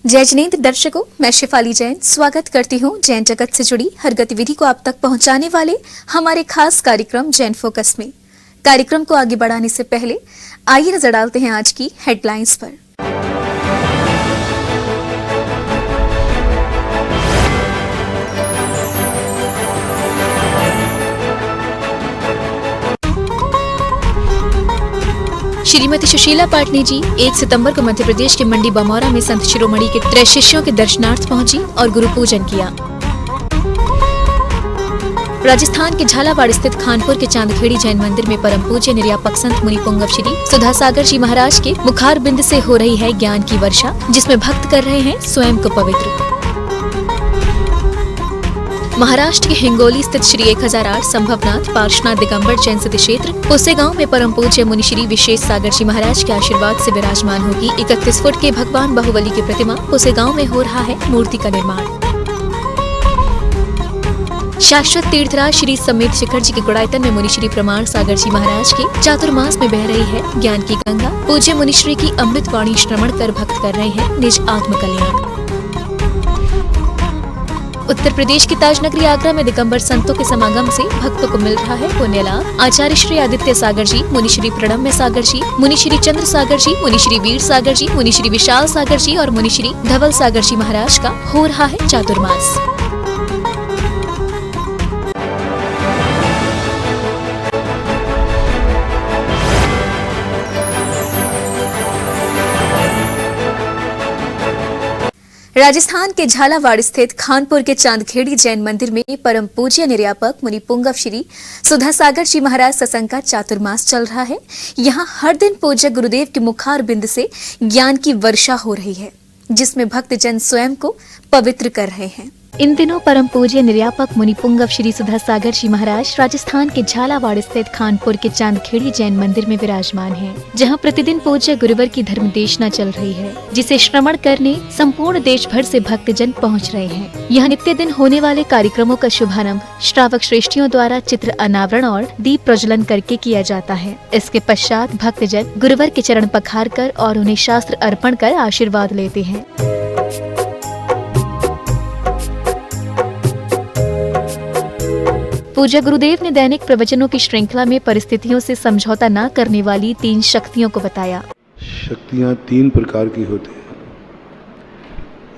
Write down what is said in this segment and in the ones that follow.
जय जिनेंद्र दर्शकों, मैं शिफाली जैन स्वागत करती हूं जैन जगत से जुड़ी हर गतिविधि को आप तक पहुंचाने वाले हमारे खास कार्यक्रम जैन फोकस में। कार्यक्रम को आगे बढ़ाने से पहले आइए नजर डालते हैं आज की हेडलाइंस पर। श्रीमती सुशीला पाटनी जी 1 सितंबर को मध्य प्रदेश के मंडी बमौरा में संत शिरोमणि के 3 शिष्यों के दर्शनार्थ पहुंची और गुरु पूजन किया। राजस्थान के झालावाड़ स्थित खानपुर के चांदखेड़ी जैन मंदिर में परम पूज्य निर्यापक संत मुनि पुंगव श्री सुधा सागर जी महाराज के मुखार बिंद से हो रही है ज्ञान की वर्षा, जिसमें भक्त कर रहे हैं स्वयं को पवित्र। महाराष्ट्र के हिंगोली स्थित श्री 1008 संभवनाथ पार्श्वनाथ दिगंबर जैन सिद्धि क्षेत्र पुसेगांव में परम पूज्य मुनि श्री विशेष सागर जी महाराज के आशीर्वाद से विराजमान होगी 31 फुट के भगवान बाहुबली की प्रतिमा। पुसेगांव में हो रहा है मूर्ति का निर्माण। शाश्वत तीर्थराज श्री समेत शिखर जी के गुड़ायतन में मुनि श्री प्रमाण सागर जी महाराज के चातुर्मास में बह रही है ज्ञान की गंगा। पूज्य मुनि श्री की अमृत वाणी श्रवण कर भक्त कर रहे हैं निज आत्म कल्याण। उत्तर प्रदेश की ताजनगरी आगरा में दिगंबर संतों के समागम से भक्तों को मिल रहा है पुण्य लाभ। आचार्य श्री आदित्य सागर जी, मुनि श्री प्रणम्य सागर जी, मुनि श्री चंद्र सागर जी, मुनि श्री वीर सागर जी, मुनि श्री विशाल सागर जी और मुनि श्री धवल सागर जी महाराज का हो रहा है चातुर्मास। राजस्थान के झालावाड़ स्थित खानपुर के चांदखेड़ी जैन मंदिर में परम पूज्य निर्यापक मुनि पुंगव श्री सुधा सागर जी महाराज सत्संग का चातुर्मास चल रहा है। यहाँ हर दिन पूज्य गुरुदेव के मुखार बिंद से ज्ञान की वर्षा हो रही है, जिसमें भक्त जन स्वयं को पवित्र कर रहे हैं। इन दिनों परम पूज्य निर्यापक मुनि पुंगव श्री सुधा सागर जी महाराज राजस्थान के झालावाड़ स्थित खानपुर के चांदखेड़ी जैन मंदिर में विराजमान हैं, जहां प्रतिदिन पूज्य गुरुवर की धर्म देशना चल रही है, जिसे श्रवण करने संपूर्ण देश भर से भक्तजन पहुंच रहे हैं। यह नित्य दिन होने वाले कार्यक्रमों का शुभारंभ श्रावक श्रेष्ठियों द्वारा चित्र अनावरण और दीप प्रज्वलन करके किया जाता है। इसके पश्चात भक्तजन गुरुवर के चरण पखार कर और उन्हें शास्त्र अर्पण कर आशीर्वाद लेते हैं। पूज्य गुरुदेव ने दैनिक प्रवचनों की श्रृंखला में परिस्थितियों से समझौता न करने वाली 3 शक्तियों को बताया। शक्तियां 3 प्रकार की होती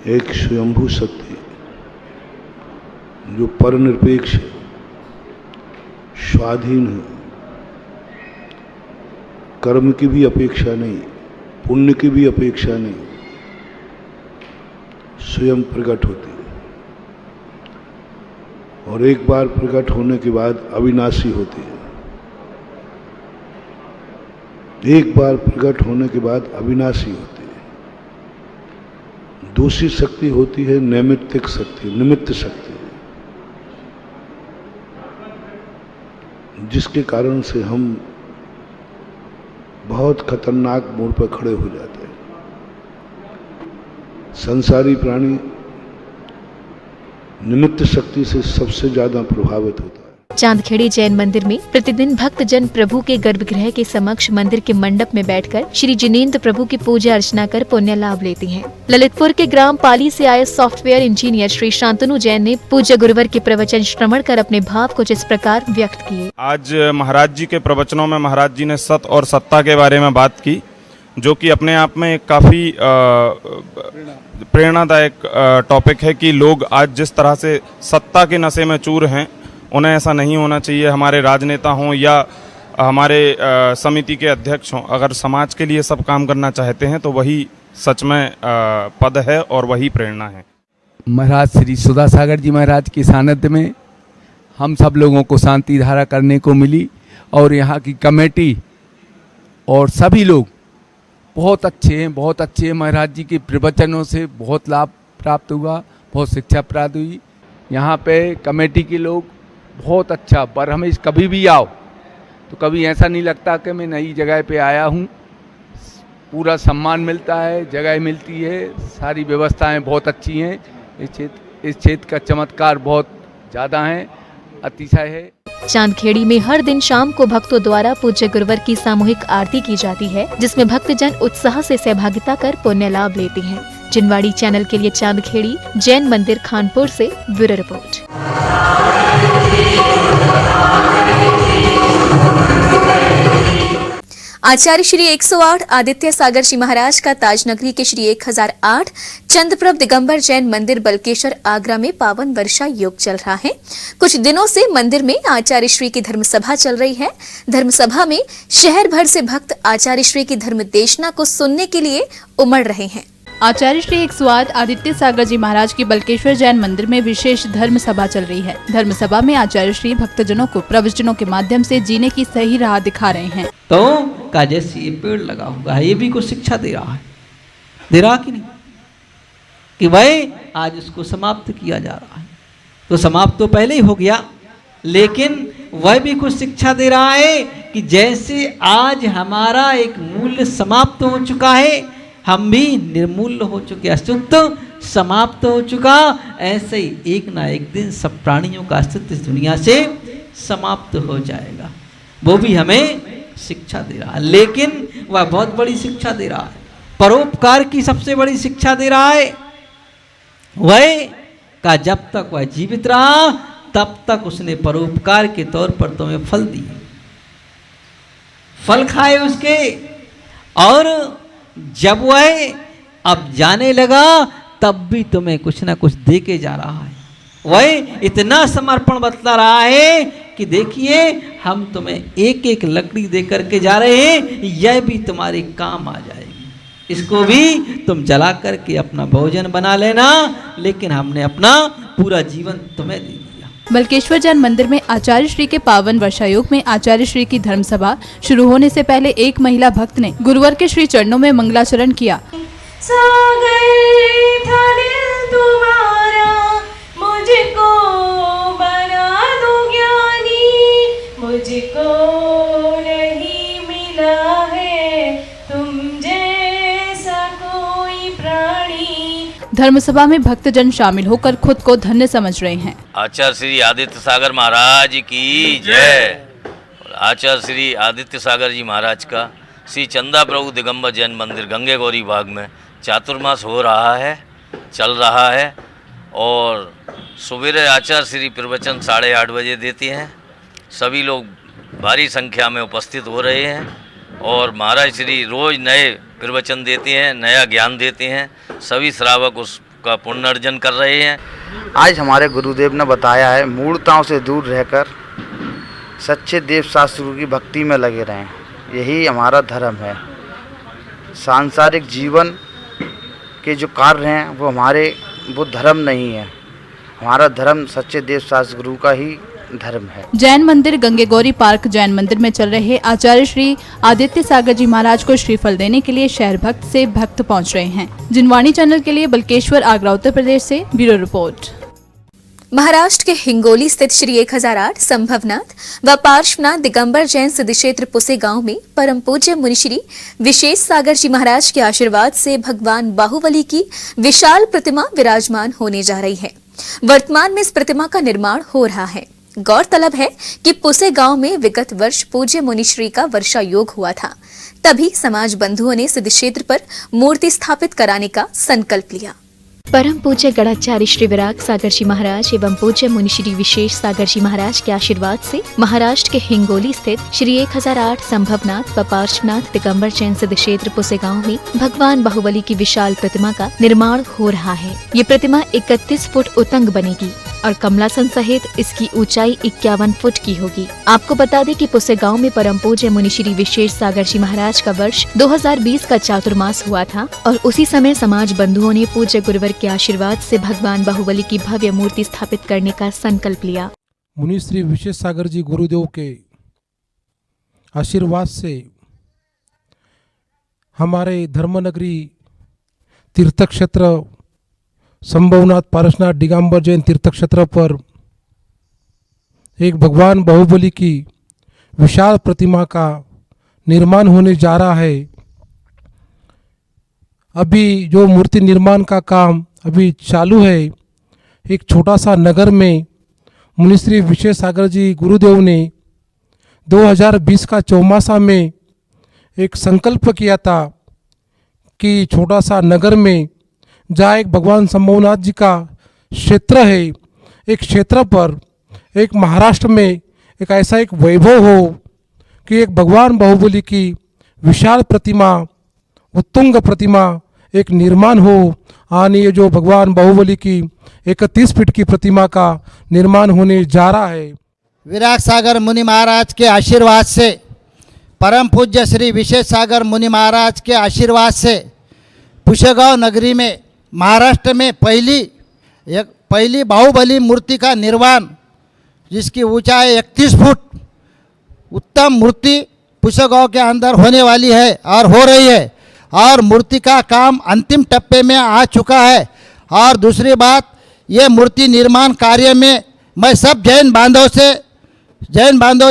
है। एक स्वयंभू शक्ति जो परनिरपेक्ष है, स्वाधीन है, कर्म की भी अपेक्षा नहीं, पुण्य की भी अपेक्षा नहीं, स्वयं प्रकट होती है और एक बार प्रकट होने के बाद अविनाशी होती है। एक बार प्रकट होने के बाद अविनाशी होती है। दूसरी शक्ति होती है नैमित्तिक शक्ति, निमित्त शक्ति, जिसके कारण से हम बहुत खतरनाक मोड़ पर खड़े हो जाते हैं। संसारी प्राणी निमित्त शक्ति से सबसे ज्यादा प्रभावित होता है। चांदखेड़ी जैन मंदिर में प्रतिदिन भक्त जन प्रभु के गर्भगृह के समक्ष मंदिर के मंडप में बैठकर श्री जिनेंद्र प्रभु की पूजा अर्चना कर पुण्य लाभ लेते हैं। ललितपुर के ग्राम पाली से आए सॉफ्टवेयर इंजीनियर श्री शांतनु जैन ने पूज्य गुरुवर के प्रवचन श्रवण कर अपने भाव कुछ इस प्रकार व्यक्त किए। आज महाराज जी के प्रवचनों में महाराज जी ने सत और सत्ता के बारे में बात की, जो कि अपने आप में एक काफी प्रेरणादायक टॉपिक है कि लोग आज जिस तरह से सत्ता के नशे में चूर हैं, उन्हें ऐसा नहीं होना चाहिए। हमारे राजनेता हों या हमारे समिति के अध्यक्ष हों, अगर समाज के लिए सब काम करना चाहते हैं तो वही सच में पद है और वही प्रेरणा है। महाराज श्री सुधा सागर जी महाराज के सानिध्य में हम सब लोगों को शांति धारा करने को मिली और यहाँ की कमेटी और सभी लोग बहुत अच्छे हैं, बहुत अच्छे हैं। महाराज जी के प्रवचनों से बहुत लाभ प्राप्त हुआ, बहुत शिक्षा प्राप्त हुई। यहाँ पे कमेटी के लोग बहुत अच्छा, पर हमें कभी भी आओ तो कभी ऐसा नहीं लगता कि मैं नई जगह पे आया हूँ। पूरा सम्मान मिलता है, जगह मिलती है, सारी व्यवस्थाएं बहुत अच्छी हैं। इस क्षेत्र का चमत्कार बहुत ज़्यादा है, अतिशय है। चांदखेड़ी में हर दिन शाम को भक्तों द्वारा पूज्य गुरुवर की सामूहिक आरती की जाती है, जिसमें भक्तजन उत्साह से सहभागिता कर पुण्य लाभ लेते हैं। जिनवाड़ी चैनल के लिए चांदखेड़ी जैन मंदिर खानपुर से ब्यूरो रिपोर्ट। आचार्य श्री 108 आदित्य सागर जी महाराज का ताजनगरी के श्री 1008 चंद्रप्रभ दिगंबर जैन मंदिर बलकेश्वर आगरा में पावन वर्षा योग चल रहा है। कुछ दिनों से मंदिर में आचार्य श्री की धर्म सभा चल रही है। धर्म सभा में शहर भर से भक्त आचार्य श्री की धर्म देशना को सुनने के लिए उमड़ रहे हैं। आचार्य श्री 108 आदित्य सागर जी महाराज की बलकेश्वर जैन मंदिर में विशेष धर्म सभा चल रही है। धर्म सभा में आचार्य श्री भक्तजनों को प्रवचनों के माध्यम से जीने की सही राह दिखा रहे हैं। तो का जैसे ये पेड़ लगा हुआ है, ये भी कुछ शिक्षा दे रहा है, दे रहा कि नहीं, कि भाई आज उसको समाप्त किया जा रहा है। तो समाप्त तो पहले ही हो गया, लेकिन वह भी कुछ शिक्षा दे रहा है कि जैसे आज हमारा एक मूल्य समाप्त हो चुका है, हम भी निर्मूल्य हो चुके, अस्तित्व समाप्त हो चुका, ऐसे ही एक ना एक दिन सब प्राणियों का अस्तित्व इस दुनिया से समाप्त हो जाएगा। वो भी हमें शिक्षा दे रहा है, लेकिन वह बहुत बड़ी शिक्षा दे रहा है, परोपकार की सबसे बड़ी शिक्षा दे रहा है। वह का जब तक वह जीवित रहा तब तक उसने परोपकार के तौर पर तुम्हें फल दिए, फल खाए उसके, और जब वह अब जाने लगा तब भी तुम्हें कुछ ना कुछ दे के जा रहा है। वह इतना समर्पण बतला रहा है कि देखिए हम तुम्हें एक एक लकड़ी दे करके जा रहे हैं, यह भी तुम्हारे काम आ जाएगी, इसको भी तुम जला करके अपना भोजन बना लेना, लेकिन हमने अपना पूरा जीवन तुम्हें दे दिया। बलकेश्वर जैन मंदिर में आचार्य श्री के पावन वर्षायोग में आचार्य श्री की धर्म सभा शुरू होने से पहले एक महिला भक्त ने गुरुवर के श्री चरणों में मंगलाचरण किया। सागर था दिल तुम्हारा, मुझको बना दो ज्ञानी, मुझको नहीं मिला है तुम जैसा कोई प्राणी। धर्मसभा में भक्तजन शामिल होकर खुद को धन्य समझ रहे हैं। आचार्य श्री आदित्य सागर महाराज की जय। आचार्य श्री आदित्य सागर जी महाराज का श्री चंदा प्रभु दिगंबर जैन मंदिर गंगे गौरी बाग में चातुर्मास हो रहा है, चल रहा है, और सवेरे आचार्य श्री प्रवचन 8:30 बजे देते हैं। सभी लोग भारी संख्या में उपस्थित हो रहे हैं और महाराज श्री रोज़ नए प्रवचन देते हैं, नया ज्ञान देते हैं। सभी श्रावक उसका पुनर्जन कर रहे हैं। आज हमारे गुरुदेव ने बताया है, मूर्ताओं से दूर रहकर सच्चे देव शास्त्रों की भक्ति में लगे रहें, यही हमारा धर्म है। सांसारिक जीवन के जो कार्य हैं वो धर्म नहीं है। हमारा धर्म सच्चे देव शास्त्र गुरु का ही धर्म है। जैन मंदिर गंगे गौरी पार्क जैन मंदिर में चल रहे आचार्य श्री आदित्य सागर जी महाराज को श्रीफल देने के लिए शहर भक्त से भक्त पहुंच रहे हैं। जिनवाणी चैनल के लिए बलकेश्वर आगरा उत्तर प्रदेश से ब्यूरो रिपोर्ट। महाराष्ट्र के हिंगोली स्थित श्री 1008 संभवनाथ व पार्श्वनाथ दिगंबर जैन सिद्ध क्षेत्र पुसे गांव में परम पूज्य मुनिश्री विशेष सागर जी महाराज के आशीर्वाद से भगवान बाहुबली की विशाल प्रतिमा विराजमान होने जा रही है। वर्तमान में इस प्रतिमा का निर्माण हो रहा है। गौरतलब है कि पुसे गांव में विगत वर्ष पूज्य मुनिश्री का वर्षा योग हुआ था, तभी समाज बंधुओं ने सिद्ध क्षेत्र पर मूर्ति स्थापित कराने का संकल्प लिया। परम पूज्य गणाचार्य श्री विराग सागर जी महाराज एवं पूज्य मुनिश्री विशेष सागर जी महाराज के आशीर्वाद से महाराष्ट्र के हिंगोली स्थित श्री 1008 संभवनाथ व पार्श्वनाथ दिगंबर जैन सिद्ध क्षेत्र पुसे गांव में भगवान बाहुबली की विशाल प्रतिमा का निर्माण हो रहा है। ये प्रतिमा 31 फुट उतंग बनेगी और कमलासन सहित इसकी ऊंचाई 51 फुट की होगी। आपको बता दें कि पुसे गांव में परम पूज्य मुनिश्री विशेष सागर जी महाराज का वर्ष 2020 का चातुर्मास हुआ था और उसी समय समाज बंधुओं ने पूज्य गुरुवर के आशीर्वाद से भगवान बाहुबली की भव्य मूर्ति स्थापित करने का संकल्प लिया। मुनिश्री विशेष सागर जी गुरुदेव के आशीर्वाद से हमारे धर्मनगरी तीर्थ क्षेत्र संभवनाथ पारसनाथ दिगंबर जैन तीर्थ क्षेत्र पर एक भगवान बाहुबली की विशाल प्रतिमा का निर्माण होने जा रहा है। अभी जो मूर्ति निर्माण का काम अभी चालू है, एक छोटा सा नगर में मुनिश्री विशेष सागर जी गुरुदेव ने 2020 का चौमासा में एक संकल्प किया था कि छोटा सा नगर में जहाँ एक भगवान शंभुनाथ जी का क्षेत्र है, एक क्षेत्र पर एक महाराष्ट्र में एक ऐसा एक वैभव हो कि एक भगवान बाहुबली की विशाल प्रतिमा, उत्तुंग प्रतिमा एक निर्माण हो। आणि ये जो भगवान बाहुबली की 31 फीट की प्रतिमा का निर्माण होने जा रहा है। विराट सागर मुनि महाराज के आशीर्वाद से, परम पूज्य श्री विशेष सागर मुनि महाराज के आशीर्वाद से पुष्यगांव नगरी में महाराष्ट्र में पहली बाहुबली मूर्ति का निर्माण, जिसकी ऊंचाई 31 फुट उत्तम मूर्ति पुष्यगांव के अंदर होने वाली है और हो रही है, और मूर्ति का काम अंतिम टप्पे में आ चुका है। और दूसरी बात, ये मूर्ति निर्माण कार्य में मैं सब जैन बांधवों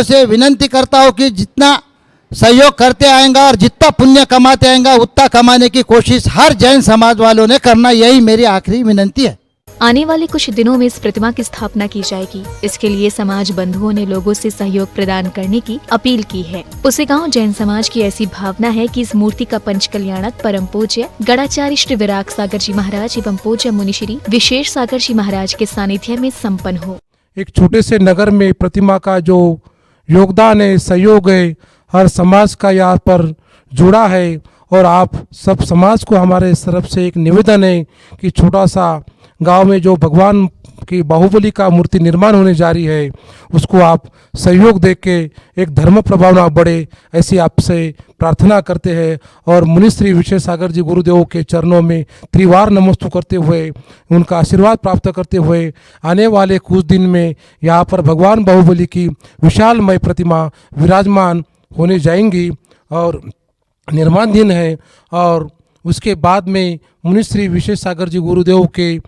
से विनंती करता हूँ कि जितना सहयोग करते आएंगा और जितना पुण्य कमाते आएंगा उतना कमाने की कोशिश हर जैन समाज वालों ने करना, यही मेरी आखिरी विनंती है। आने वाले कुछ दिनों में इस प्रतिमा की स्थापना की जाएगी। इसके लिए समाज बंधुओं ने लोगों से सहयोग प्रदान करने की अपील की है। पुसेगांव जैन समाज की ऐसी भावना है कि इस मूर्ति का पंच कल्याणक परम पूज्य गणाचार्य श्री विराट सागर जी महाराज एवं पूज्य मुनि श्री विशेष सागर जी महाराज के सानिध्य में संपन्न हो। एक छोटे से नगर में प्रतिमा का जो योगदान है, सहयोग है, हर समाज का यहाँ पर जुड़ा है। और आप सब समाज को हमारे तरफ से एक निवेदन है कि छोटा सा गांव में जो भगवान की बाहुबली का मूर्ति निर्माण होने जा रही है, उसको आप सहयोग दे के एक धर्म प्रभावना बढ़े, ऐसी आपसे प्रार्थना करते हैं। और मुनि श्री विशेष सागर जी गुरुदेव के चरणों में त्रिवार नमस्तु करते हुए, उनका आशीर्वाद प्राप्त करते हुए आने वाले कुछ दिन में यहाँ पर भगवान बाहुबली की विशालमय प्रतिमा विराजमान होने जाएंगी और निर्माणाधीन है। और उसके बाद में मुनि श्री विशेष सागर जी गुरुदेव के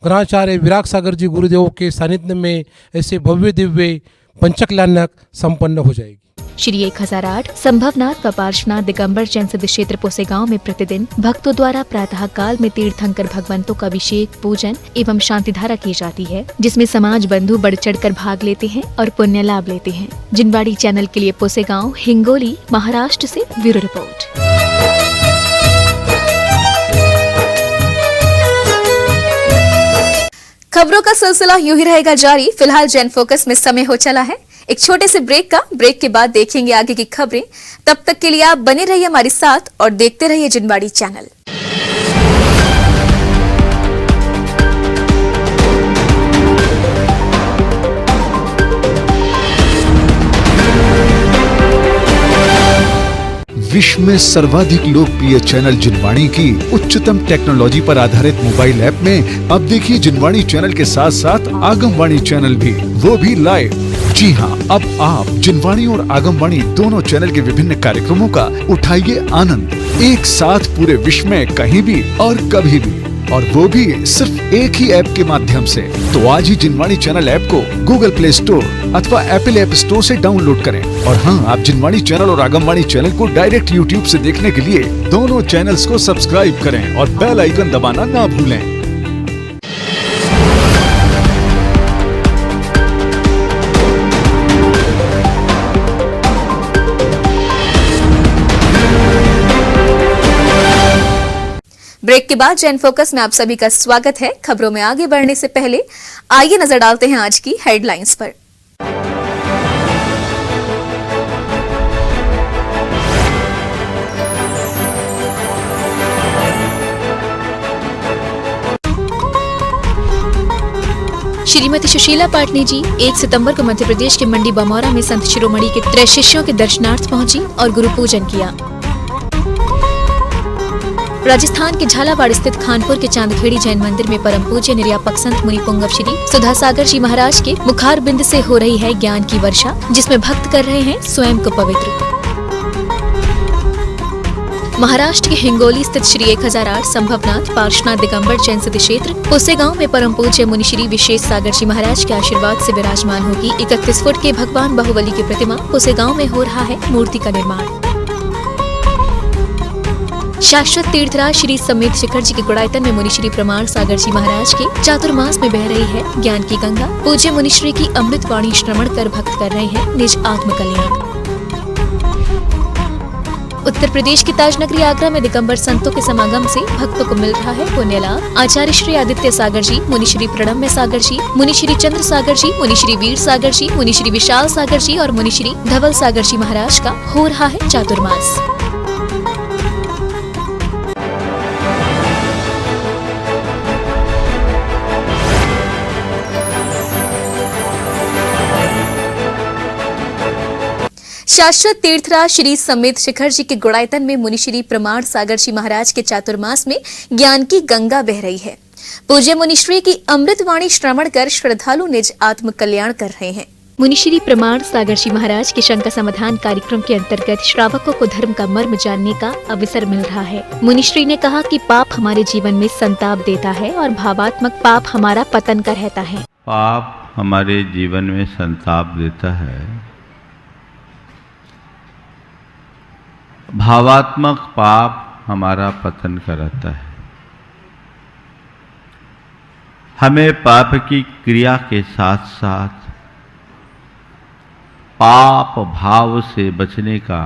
गणाचार्य विराट सागर जी गुरुदेव के सानिध्य में ऐसे भव्य दिव्य पंचकल्याणक संपन्न हो जाएगी। श्री 1008 संभवनाथ व पार्श्वनाथ दिगंबर जैन सिद्ध क्षेत्र पुसेगांव में प्रतिदिन भक्तों द्वारा प्रातः काल में तीर्थंकर भगवंतों का अभिषेक, पूजन एवं शांति धारा की जाती है, जिसमें समाज बंधु बढ़ चढ़कर भाग लेते हैं और पुण्य लाभ लेते हैं। जिनवाड़ी चैनल के लिए पुसेगांव, हिंगोली, महाराष्ट्र से ब्यूरो रिपोर्ट। खबरों का सिलसिला यूं ही रहेगा जारी। फिलहाल जैन फोकस में समय हो चला है एक छोटे से ब्रेक का। ब्रेक के बाद देखेंगे आगे की खबरें। तब तक के लिए आप बने रहिए हमारे साथ और देखते रहिए जिनवाड़ी चैनल। विश्व में सर्वाधिक लोकप्रिय चैनल जिनवाणी की उच्चतम टेक्नोलॉजी पर आधारित मोबाइल ऐप में अब देखिए जिनवाणी चैनल के साथ साथ आगमवाणी चैनल भी, वो भी लाइव। जी हाँ, अब आप जिनवाणी और आगमवाणी दोनों चैनल के विभिन्न कार्यक्रमों का उठाइए आनंद, एक साथ पूरे विश्व में कहीं भी और कभी भी, और वो भी सिर्फ एक ही ऐप के माध्यम से। तो आज ही जिनवाणी चैनल ऐप को गूगल प्ले स्टोर अथवा एप्पल ऐप स्टोर से डाउनलोड करें। और हाँ, आप जिनवाणी चैनल और आगमवाणी चैनल को डायरेक्ट यूट्यूब से देखने के लिए दोनों चैनल्स को सब्सक्राइब करें और बेल आइकन दबाना ना भूलें। ब्रेक के बाद जैन फोकस में आप सभी का स्वागत है। खबरों में आगे बढ़ने से पहले आइए नजर डालते हैं आज की हेडलाइंस पर। श्रीमती सुशीला पाटनी जी 1 सितंबर को मध्य प्रदेश के मंडी बमौरा में संत शिरोमणि के 3 शिष्यों के दर्शनार्थ पहुंची और गुरु पूजन किया। राजस्थान के झालावाड़ स्थित खानपुर के चांदखेड़ी जैन मंदिर में परम पूज्य निर्यापक संत मुनि पुंगव श्री सुधा सागर जी महाराज के मुखार बिंद से हो रही है ज्ञान की वर्षा, जिसमें भक्त कर रहे हैं स्वयं को पवित्र। महाराष्ट्र के हिंगोली स्थित श्री 1008 संभवनाथ पार्श्वनाथ दिगंबर जैन सिद्ध क्षेत्र पुसेगांव में परम पूज्य मुनि श्री विशेष सागर जी महाराज के आशीर्वाद से विराजमान होगी 31 फुट के भगवान बाहुबली की प्रतिमा। पुसेगांव में हो रहा है मूर्ति का निर्माण। शाश्वत तीर्थराज श्री समेत शिखर जी के गुड़ायतन में मुनि श्री प्रमाण सागर जी महाराज के चातुर्मास में बह रही है ज्ञान की गंगा। पूज्य मुनि श्री की अमृत वाणी श्रवण कर भक्त कर रहे हैं निज आत्म कल्याण। उत्तर प्रदेश की ताजनगरी आगरा में दिगंबर संतों के समागम से भक्तों को मिल रहा है पुण्य लाभ। आचार्य श्री आदित्य सागर जी, मुनि श्री प्रणम्य सागर जी, मुनि श्री चंद्र सागर जी, मुनि श्री वीर सागर जी, मुनि श्री विशाल सागर जी और मुनि श्री धवल सागर जी महाराज का हो रहा है चातुर्मास। शाश्वत तीर्थराज श्री समेत शिखर जी के गुड़ायतन में मुनि श्री प्रमाण सागर जी महाराज के चातुर्मास में ज्ञान की गंगा बह रही है। पूज्य मुनिश्री की अमृतवाणी श्रवण कर श्रद्धालु निज आत्म कल्याण कर रहे हैं। मुनि श्री प्रमाण सागर जी महाराज के शंका समाधान कार्यक्रम के अंतर्गत श्रावकों को धर्म का मर्म जानने का अवसर मिल रहा है। मुनिश्री ने कहा कि पाप हमारे जीवन में संताप देता है और भावात्मक पाप हमारा पतन का रहता है। पाप हमारे जीवन में संताप देता है, भावात्मक पाप हमारा पतन कराता है। हमें पाप की क्रिया के साथ साथ पाप भाव से बचने का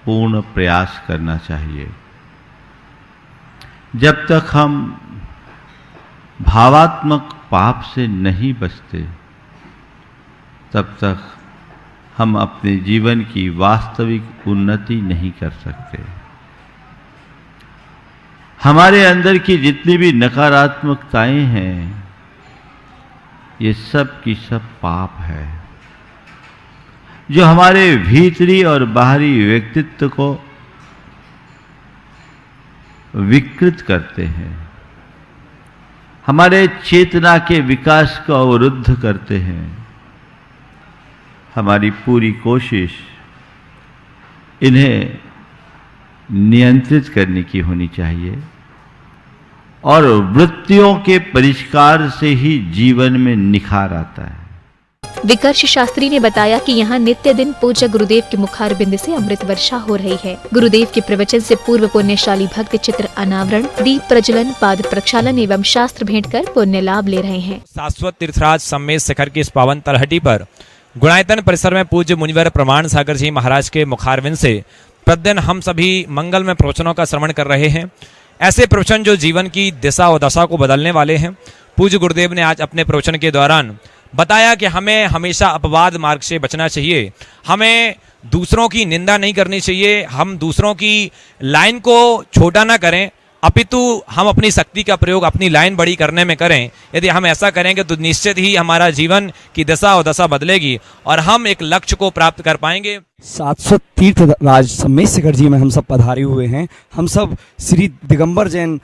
पूर्ण प्रयास करना चाहिए। जब तक हम भावात्मक पाप से नहीं बचते, तब तक हम अपने जीवन की वास्तविक उन्नति नहीं कर सकते। हमारे अंदर की जितनी भी नकारात्मकताएं हैं, ये सब की सब पाप है, जो हमारे भीतरी और बाहरी व्यक्तित्व को विकृत करते हैं, हमारे चेतना के विकास को अवरुद्ध करते हैं। हमारी पूरी कोशिश इन्हें नियंत्रित करने की होनी चाहिए और वृत्तियों के परिष्कार से ही जीवन में निखार आता है। विकर्ष शास्त्री ने बताया कि यहाँ नित्य दिन पूज्य गुरुदेव के मुखार बिंद से अमृत वर्षा हो रही है। गुरुदेव के प्रवचन से पूर्व पुण्यशाली भक्त चित्र अनावरण, दीप प्रज्वलन, पाद प्रक्षालन एवं शास्त्र भेंट कर पुण्य लाभ ले रहे हैं। शाश्वत तीर्थराज समेत शिखर की इस पावन तलहटी पर गुणायतन परिसर में पूज्य मुनिवर प्रमाण सागर जी महाराज के मुखारविंद से प्रतिदिन हम सभी मंगलमय प्रवचनों का श्रवण कर रहे हैं। ऐसे प्रवचन जो जीवन की दिशा और दशा को बदलने वाले हैं। पूज्य गुरुदेव ने आज अपने प्रवचन के दौरान बताया कि हमें हमेशा अपवाद मार्ग से बचना चाहिए, हमें दूसरों की निंदा नहीं करनी चाहिए, हम दूसरों की लाइन को छोटा ना करें, अपितु हम अपनी शक्ति का प्रयोग अपनी लाइन बड़ी करने में करें। यदि हम ऐसा करेंगे तो निश्चित ही हमारा जीवन की दिशा और दशा बदलेगी और हम एक लक्ष्य को प्राप्त कर पाएंगे। शाश्वत तीर्थराज समेत शिखर जी में हम सब पधारे हुए हैं। हम सब श्री दिगंबर जैन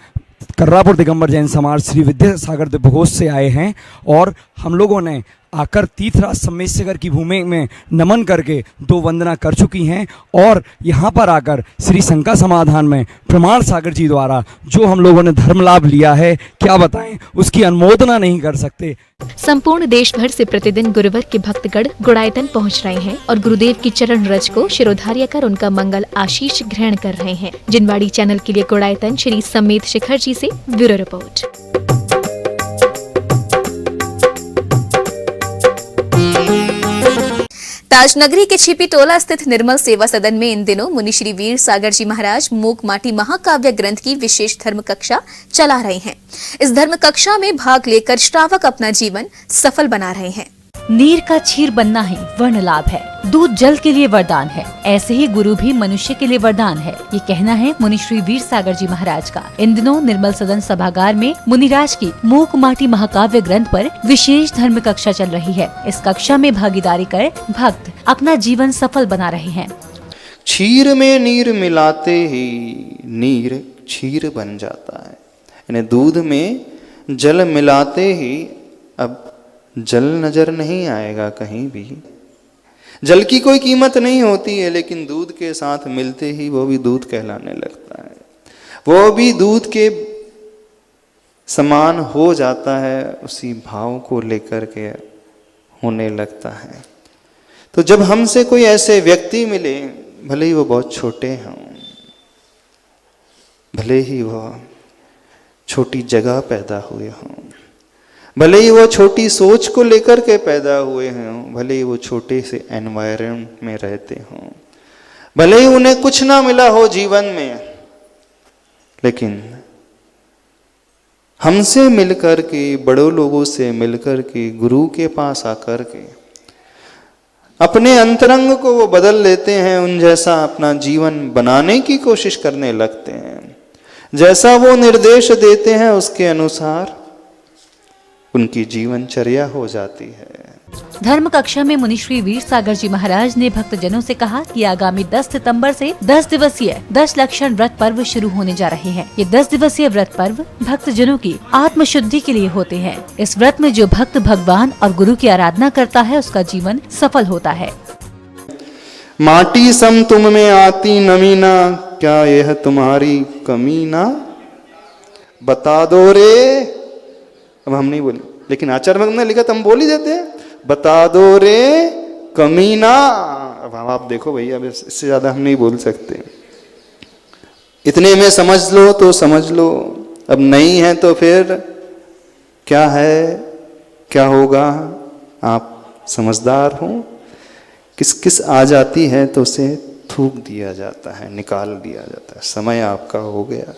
कर्रापुर दिगंबर जैन समाज श्री विद्यासागर दिव्यघोष से आए हैं और हम लोगों ने आकर तीर्थराज समेत शिखर की भूमि में नमन करके 2 वंदना कर चुकी हैं और यहाँ पर आकर श्री शंका समाधान में प्रमाण सागर जी द्वारा जो हम लोगों ने धर्म लाभ लिया है, क्या बताएं, उसकी अनुमोदना नहीं कर सकते। संपूर्ण देश भर से प्रतिदिन गुरुवर के भक्तगण गुड़ायतन पहुंच रहे हैं और गुरुदेव की चरण रज को शिरोधार्य कर उनका मंगल आशीष ग्रहण कर रहे हैं। जिनवाड़ी चैनल के लिए गुड़ायतन श्री समेत शिखर जी से ब्यूरो रिपोर्ट। ताजनगरी के छिपी टोला स्थित निर्मल सेवा सदन में इन दिनों मुनि श्री वीर सागर जी महाराज मूक माटी महाकाव्य ग्रंथ की विशेष धर्म कक्षा चला रहे हैं। इस धर्म कक्षा में भाग लेकर श्रावक अपना जीवन सफल बना रहे हैं। नीर का क्षीर बनना ही वर्ण लाभ है, दूध जल के लिए वरदान है, ऐसे ही गुरु भी मनुष्य के लिए वरदान है, ये कहना है मुनि श्री वीर सागर जी महाराज का। इन दिनों निर्मल सदन सभागार में मुनिराज की मूक माटी महाकाव्य ग्रंथ पर विशेष धर्म कक्षा चल रही है। इस कक्षा में भागीदारी कर भक्त अपना जीवन सफल बना रहे हैं। क्षीर में नीर मिलाते ही नीर क्षीर बन जाता है, यानी दूध में जल मिलाते ही अब जल नजर नहीं आएगा कहीं भी। जल की कोई कीमत नहीं होती है, लेकिन दूध के साथ मिलते ही वो भी दूध कहलाने लगता है, वो भी दूध के समान हो जाता है, उसी भाव को लेकर के होने लगता है। तो जब हमसे कोई ऐसे व्यक्ति मिले, भले ही वो बहुत छोटे हों, भले ही वो छोटी जगह पैदा हुए हों, भले ही वो छोटी सोच को लेकर के पैदा हुए हों, भले ही वो छोटे से एनवायरनमेंट में रहते हों, भले ही उन्हें कुछ ना मिला हो जीवन में, लेकिन हमसे मिलकर के, बड़ों लोगों से मिलकर के, गुरु के पास आकर के अपने अंतरंग को वो बदल लेते हैं, उन जैसा अपना जीवन बनाने की कोशिश करने लगते हैं। जैसा वो निर्देश देते हैं उसके अनुसार उनकी जीवनचर्या हो जाती है। धर्म कक्षा में मुनि श्री वीर सागर जी महाराज ने भक्तजनों से कहा कि आगामी 10 सितंबर से 10 दिवसीय 10 लक्षण व्रत पर्व शुरू होने जा रहे हैं। ये 10 दिवसीय व्रत पर्व भक्तजनों की आत्म शुद्धि के लिए होते हैं। इस व्रत में जो भक्त भगवान और गुरु की आराधना करता है उसका जीवन सफल होता है। माटी सम तुम में आती नमी ना, क्या यह तुम्हारी कमी ना, बता दो रे। अब हम नहीं बोले, लेकिन आचार्य भक्त ने लिखा तो हम बोल ही देते हैं, बता दो रे कमीना। अब आप देखो भैया, अब इससे ज्यादा हम नहीं बोल सकते। इतने में समझ लो तो समझ लो, अब नहीं है तो फिर क्या है, क्या होगा। आप समझदार हो, किस किस आ जाती है तो उसे थूक दिया जाता है, निकाल दिया जाता है। समय आपका हो गया।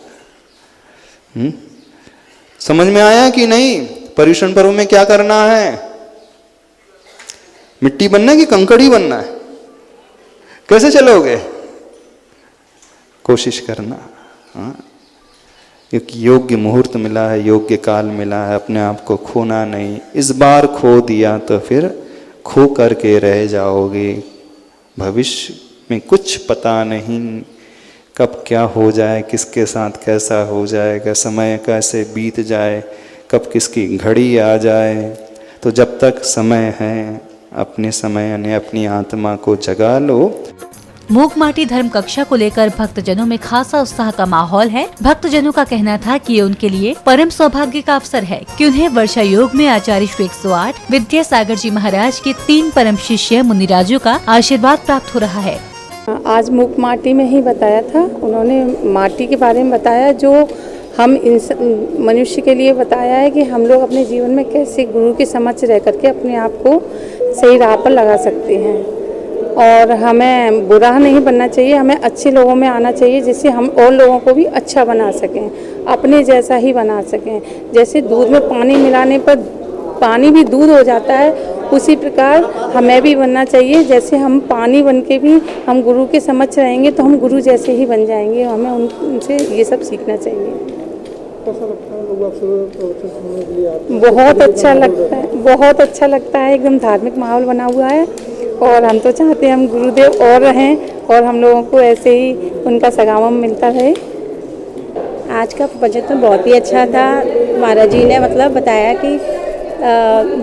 समझ में आया कि नहीं? पर्युषण पर्व में क्या करना है? मिट्टी बनना है कि कंकड़ ही बनना है? कैसे चलोगे? कोशिश करना। एक योग्य मुहूर्त मिला है, योग्य काल मिला है, अपने आप को खोना नहीं। इस बार खो दिया तो फिर खो करके रह जाओगे। भविष्य में कुछ पता नहीं कब क्या हो जाए, किसके साथ कैसा हो जाएगा, समय कैसे बीत जाए, कब किसकी घड़ी आ जाए। तो जब तक समय है, अपने समय यानी अपनी आत्मा को जगा लो। मूक माटी धर्म कक्षा को लेकर भक्तजनों में खासा उत्साह का माहौल है। भक्तजनों का कहना था कि ये उनके लिए परम सौभाग्य का अवसर है कि उन्हें वर्षा योग में आचार्य श्री 108 विद्यासागर जी महाराज के 3 परम शिष्य मुनिराजों का आशीर्वाद प्राप्त हो रहा है। आज मूक माटी में ही बताया था, उन्होंने माटी के बारे में बताया, जो हम मनुष्य के लिए बताया है कि हम लोग अपने जीवन में कैसे गुरु के समक्ष रह करके अपने आप को सही राह पर लगा सकते हैं। और हमें बुरा नहीं बनना चाहिए, हमें अच्छे लोगों में आना चाहिए, जिससे हम और लोगों को भी अच्छा बना सकें, अपने जैसा ही बना सकें। जैसे दूध में पानी मिलाने पर पानी भी दूध हो जाता है, उसी प्रकार हमें भी बनना चाहिए। जैसे हम पानी बन के भी हम गुरु के समक्ष रहेंगे तो हम गुरु जैसे ही बन जाएंगे। हमें उनसे ये सब सीखना चाहिए। बहुत अच्छा लगता है, बहुत अच्छा लगता है। एकदम धार्मिक माहौल बना हुआ है और हम तो चाहते हैं हम गुरुदेव और रहें और हम लोगों को ऐसे ही उनका सगामम मिलता रहे। आज का प्रवचन तो बहुत ही अच्छा था। महाराज जी ने मतलब बताया कि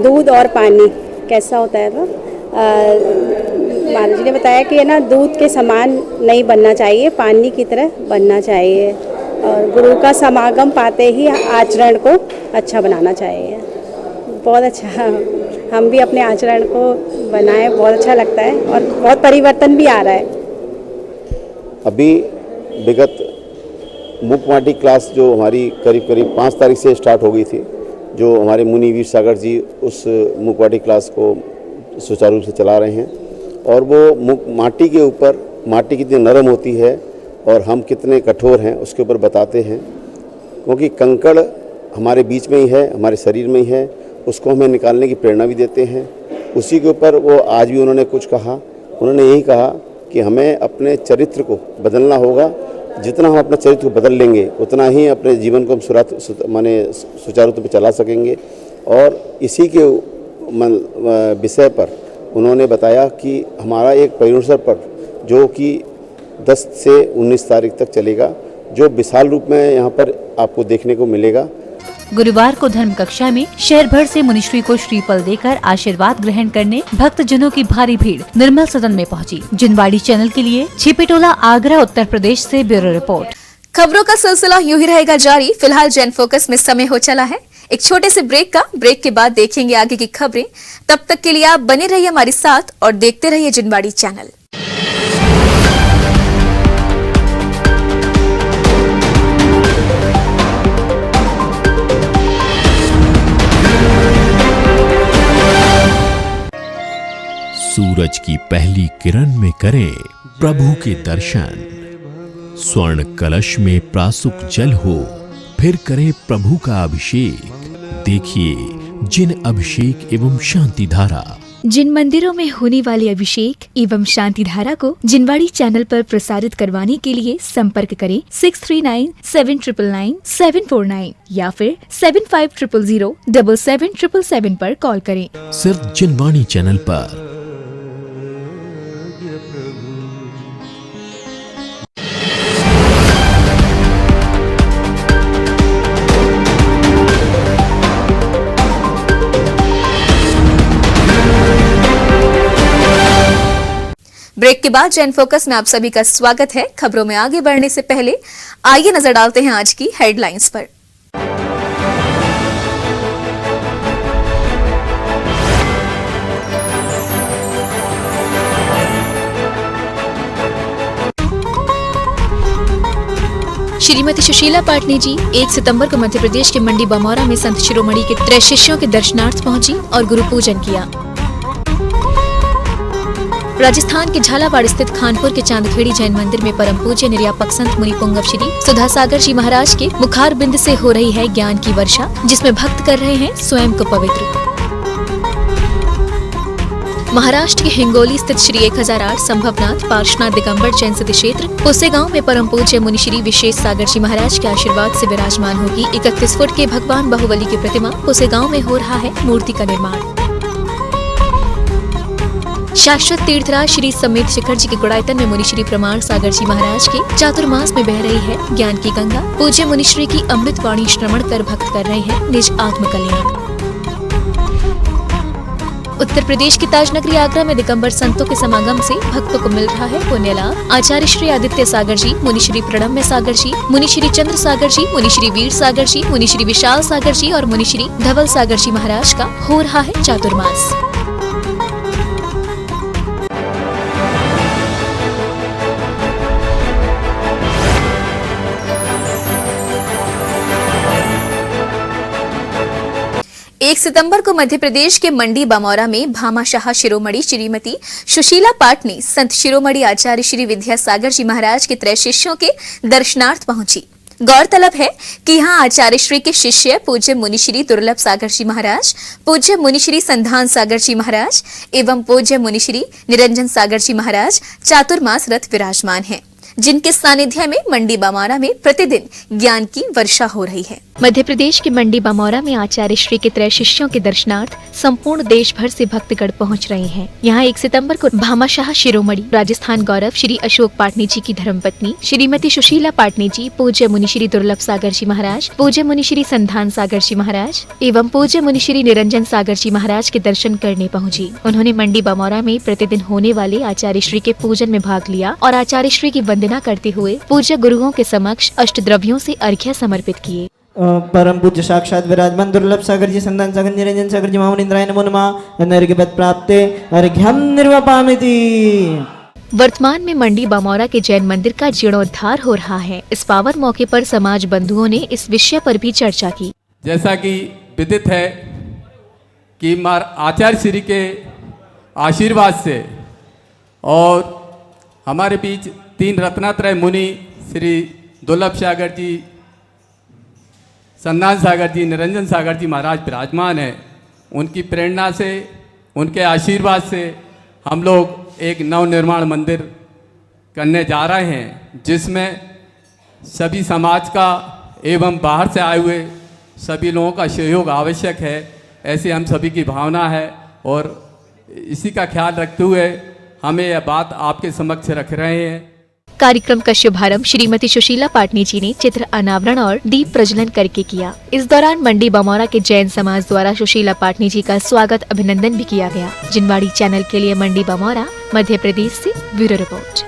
दूध और पानी कैसा होता है। तो महाराज जी ने बताया कि है ना, दूध के समान नहीं बनना चाहिए, पानी की तरह बनना चाहिए और गुरु का समागम पाते ही आचरण को अच्छा बनाना चाहिए। बहुत अच्छा, हम भी अपने आचरण को बनाए, बहुत अच्छा लगता है और बहुत परिवर्तन भी आ रहा है। अभी विगत मूक माटी क्लास जो हमारी करीब करीब 5 तारीख से स्टार्ट हो गई थी, जो हमारे मुनि वीर सागर जी उस मूक माटी क्लास को सुचारू रूप से चला रहे हैं। और वो मूक माटी के ऊपर माटी कितनी नरम होती है और हम कितने कठोर हैं उसके ऊपर बताते हैं। क्योंकि कंकड़ हमारे बीच में ही है, हमारे शरीर में ही है, उसको हमें निकालने की प्रेरणा भी देते हैं। उसी के ऊपर वो आज भी उन्होंने कुछ कहा। उन्होंने यही कहा कि हमें अपने चरित्र को बदलना होगा। जितना हम अपना चरित्र को बदल लेंगे उतना ही अपने जीवन को हम सुचारू रूप से चला सकेंगे। और इसी के विषय पर उन्होंने बताया कि हमारा एक पर्युषण पर्व जो कि 10 से 19 तारीख तक चलेगा, जो विशाल रूप में यहाँ पर आपको देखने को मिलेगा। गुरुवार को धर्म कक्षा में शहर भर से मुनिश्री को श्रीफल देकर आशीर्वाद ग्रहण करने भक्तजनों की भारी भीड़ निर्मल सदन में पहुंची। जिनवाड़ी चैनल के लिए छिपेटोला, आगरा, उत्तर प्रदेश से ब्यूरो रिपोर्ट। खबरों का सिलसिला यूं ही रहेगा जारी। फिलहाल जैन फोकस में समय हो चला है एक छोटे से ब्रेक के बाद देखेंगे आगे की खबरें। तब तक के लिए आप बने रहिए हमारे साथ और देखते रहिए जिनवाड़ी चैनल। सूरज की पहली किरण में करें प्रभु के दर्शन। स्वर्ण कलश में प्रासुक जल हो, फिर करें प्रभु का अभिषेक। देखिए जिन अभिषेक एवं शांति धारा। जिन मंदिरों में होने वाले अभिषेक एवं शांति धारा को जिनवाणी चैनल पर प्रसारित करवाने के लिए संपर्क करें 6397999749 या फिर 7500077777 पर कॉल करें। सिर्फ जिनवाणी चैनल पर। ब्रेक के बाद जैन फोकस में आप सभी का स्वागत है। खबरों में आगे बढ़ने से पहले आइए नजर डालते हैं आज की हेडलाइंस पर। श्रीमती सुशीला पाटनी जी 1 सितंबर को मध्य प्रदेश के मंडी बमौरा में संत शिरोमणि के 3 शिष्यों के दर्शनार्थ पहुंची और गुरु पूजन किया। राजस्थान के झालावाड़ स्थित खानपुर के चांदखेड़ी जैन मंदिर में परम पूज्य निर्यापक संत मुनि पुंगव श्री सुधा सागर जी महाराज के मुखार बिंद से हो रही है ज्ञान की वर्षा, जिसमें भक्त कर रहे हैं स्वयं को पवित्र। महाराष्ट्र के हिंगोली स्थित श्री 1008 संभवनाथ पार्श्वनाथ दिगंबर जैन सिद्ध क्षेत्र पुसेगांव में परम पूज्य मुनि श्री विशेष सागर जी महाराज के आशीर्वाद से विराजमान होगी 31 फुट के भगवान बाहुबली की प्रतिमा। पुसेगांव में हो रहा है मूर्ति का निर्माण। शाश्वत तीर्थराज श्री समेत शिखर जी के गुड़ायतन में मुनि श्री प्रमाण सागर जी महाराज के चातुर्मास में बह रही है ज्ञान की गंगा। पूज्य मुनि श्री की अमृत वाणी श्रवण कर भक्त कर रहे हैं निज आत्म कल्याण। उत्तर प्रदेश की ताजनगरी आगरा में दिगंबर संतों के समागम से भक्तों को मिल रहा है पुण्य लाभ। आचार्य श्री आदित्य सागर जी, मुनि श्री प्रणम्य सागर जी, मुनि श्री चंद्र सागर जी, मुनि श्री वीर सागर जी, मुनि श्री विशाल सागर जी और मुनि श्री धवल सागर जी महाराज का हो रहा है चातुर्मास। एक सितंबर को मध्य प्रदेश के मंडी बमौरा में भामाशाह शिरोमणि श्रीमती सुशीला पाटनी संत शिरोमणि आचार्य श्री विद्यासागर जी महाराज के 3 शिष्यों के दर्शनार्थ पहुंची। गौरतलब है कि यहाँ आचार्य श्री के शिष्य पूज्य मुनि श्री दुर्लभ सागर जी महाराज, पूज्य मुनि श्री संधान सागर जी महाराज एवं पूज्य मुनि श्री निरंजन सागर जी महाराज चातुर्मास रथ विराजमान हैं, जिनके सानिध्य में मंडी बमौरा में प्रतिदिन ज्ञान की वर्षा हो रही है। मध्य प्रदेश के मंडी बमौरा में आचार्य श्री के 3 शिष्यों के दर्शनार्थ संपूर्ण देश भर से भक्तगण पहुंच रहे हैं। यहाँ 1 सितंबर को भामाशाह शिरोमणि राजस्थान गौरव श्री अशोक पाटनी जी की धर्मपत्नी श्रीमती सुशीला पाटनी जी, पूज्य मुनि श्री दुर्लभ सागर जी महाराज, पूज्य मुनि श्री संधान सागर जी महाराज एवं पूज्य मुनि श्री निरंजन सागर जी महाराज के दर्शन करने पहुँची। उन्होंने मंडी बमौरा में प्रतिदिन होने वाले आचार्य श्री के पूजन में भाग लिया और आचार्य श्री की वंदना करते हुए पूज्य गुरुओं के समक्ष अष्टद्रव्यों से अर्घ्य समर्पित किए। परम पूज्य साक्षात विराजमान दुर्लभ सागर जी संधान सागर निरंजन सागर जी महामुनिन्द्राय नमो नमः। अर्घ्यपद प्राप्ते अर्घ्यं निर्वपामिति। वर्तमान में मंडी बमौरा के जैन मंदिर का जीर्णोद्धार हो रहा है। इस पावन मौके पर समाज बंधुओं ने इस विषय पर भी चर्चा की। जैसा कि विदित है कि आचार्य श्री के आशीर्वाद से और हमारे बीच 3 रत्नात्रय मुनि श्री दुर्लभ सागर जी, संधान सागर जी, निरंजन सागर जी महाराज विराजमान हैं। उनकी प्रेरणा से, उनके आशीर्वाद से हम लोग एक नवनिर्माण मंदिर करने जा रहे हैं, जिसमें सभी समाज का एवं बाहर से आए हुए सभी लोगों का सहयोग आवश्यक है, ऐसी हम सभी की भावना है। और इसी का ख्याल रखते हुए हमें यह बात आपके समक्ष रख रहे हैं। कार्यक्रम का शुभारंभ श्रीमती सुशीला पाटनी जी ने चित्र अनावरण और दीप प्रज्वलन करके किया। इस दौरान मंडी बमौरा के जैन समाज द्वारा सुशीला पाटनी जी का स्वागत अभिनंदन भी किया गया। जिनवाड़ी चैनल के लिए मंडी बमौरा, मध्य प्रदेश से ब्यूरो रिपोर्ट।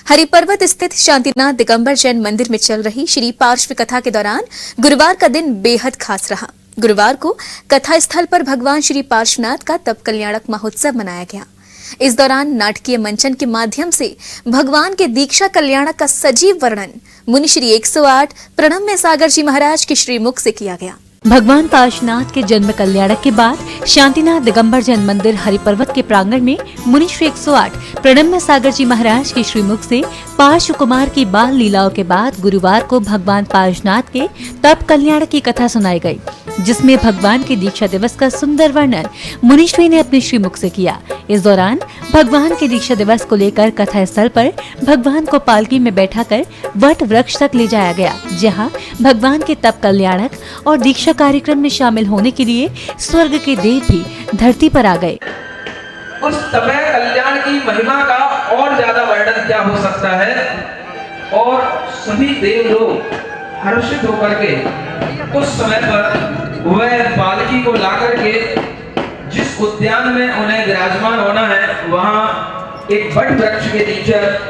हरिपर्वत स्थित शांतिनाथ दिगंबर जैन मंदिर में चल रही श्री पार्श्व कथा के दौरान गुरुवार का दिन बेहद खास रहा। गुरुवार को कथा स्थल पर भगवान श्री पार्श्वनाथ का तप कल्याणक महोत्सव मनाया गया। इस दौरान नाटकीय मंचन के माध्यम से भगवान के दीक्षा कल्याणक का सजीव वर्णन मुनि श्री 108 प्रणम्य सागर जी महाराज के श्रीमुख से किया गया। भगवान पार्श्वनाथ के जन्म कल्याणक के बाद शांतिनाथ दिगंबर जैन मंदिर हरिपर्वत के प्रांगण में मुनि श्री 108 प्रणम्य सागर जी महाराज के श्रीमुख से पार्श्व कुमार की बाल लीलाओं के बाद गुरुवार को भगवान पार्श्वनाथ के तप कल्याणक की कथा सुनाई गई, जिसमें भगवान के दीक्षा दिवस का सुंदर वर्णन मुनिश्री ने अपने श्रीमुख से किया। इस दौरान भगवान के दीक्षा दिवस को लेकर कथा स्थल पर भगवान को पालकी में बैठाकर वट वृक्ष तक ले जाया गया, जहां भगवान के तप कल्याणक और दीक्षा कार्यक्रम में शामिल होने के लिए स्वर्ग के देव भी धरती पर आ गए। उस तपय कल्याण की महिमा का और ज्यादा वर्णन क्या हो सकता है, और सभी देव लोग हर्षित होकर के उस समय पर वह पालकी को लाकर के जिस उद्यान में उन्हें विराजमान होना है वहां एक वट वृक्ष के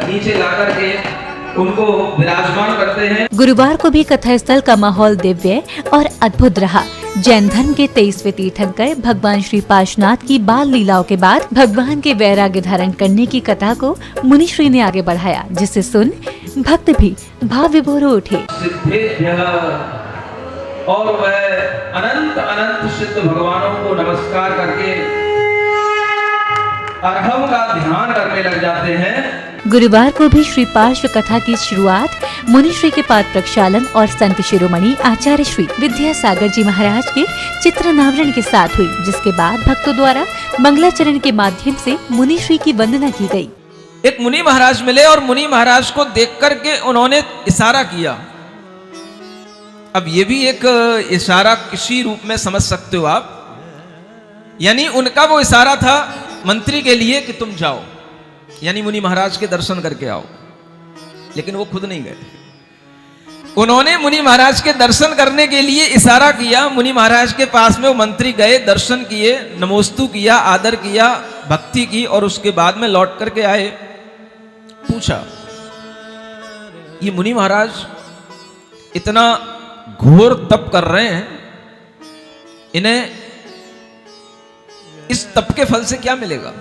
नीचे लाकर के उनको विराजमान करते हैं। गुरुवार को भी कथा स्थल का माहौल दिव्य और अद्भुत रहा। जैन धर्म के 23वें तीर्थंकर भगवान श्री पार्श्वनाथ की बाल लीलाओं के बाद भगवान के वैराग्य धारण करने की कथा को मुनिश्री ने आगे बढ़ाया, जिसे सुन भक्त भी भाव विभोर हो उठे। और वह अनंत अनंत सिद्ध भगवानों को नमस्कार करके अर्घम का ध्यान करने लग जाते हैं। गुरुवार को भी श्री पार्श्व कथा की शुरुआत मुनिश्री के पाद प्रक्षालन और संत शिरोमणि आचार्य श्री विद्यासागर जी महाराज के चित्रनावरण के साथ हुई, जिसके बाद भक्तों द्वारा मंगलाचरण के माध्यम से मुनिश्री की वंदना की गई। एक मुनि महाराज मिले और मुनि महाराज को देख करके उन्होंने इशारा किया। अब ये भी एक इशारा किसी रूप में समझ सकते हो आप, यानी उनका वो इशारा था मंत्री के लिए कि तुम जाओ, यानी मुनि महाराज के दर्शन करके आओ, लेकिन वो खुद नहीं गए। उन्होंने मुनि महाराज के दर्शन करने के लिए इशारा किया। मुनि महाराज के पास में वो मंत्री गए, दर्शन किए, नमोस्तु किया, आदर किया, भक्ति की, और उसके बाद में लौट करके आए। पूछा, ये मुनि महाराज इतना घोर तप कर रहे हैं, इन्हें इस तप के फल से क्या मिलेगा?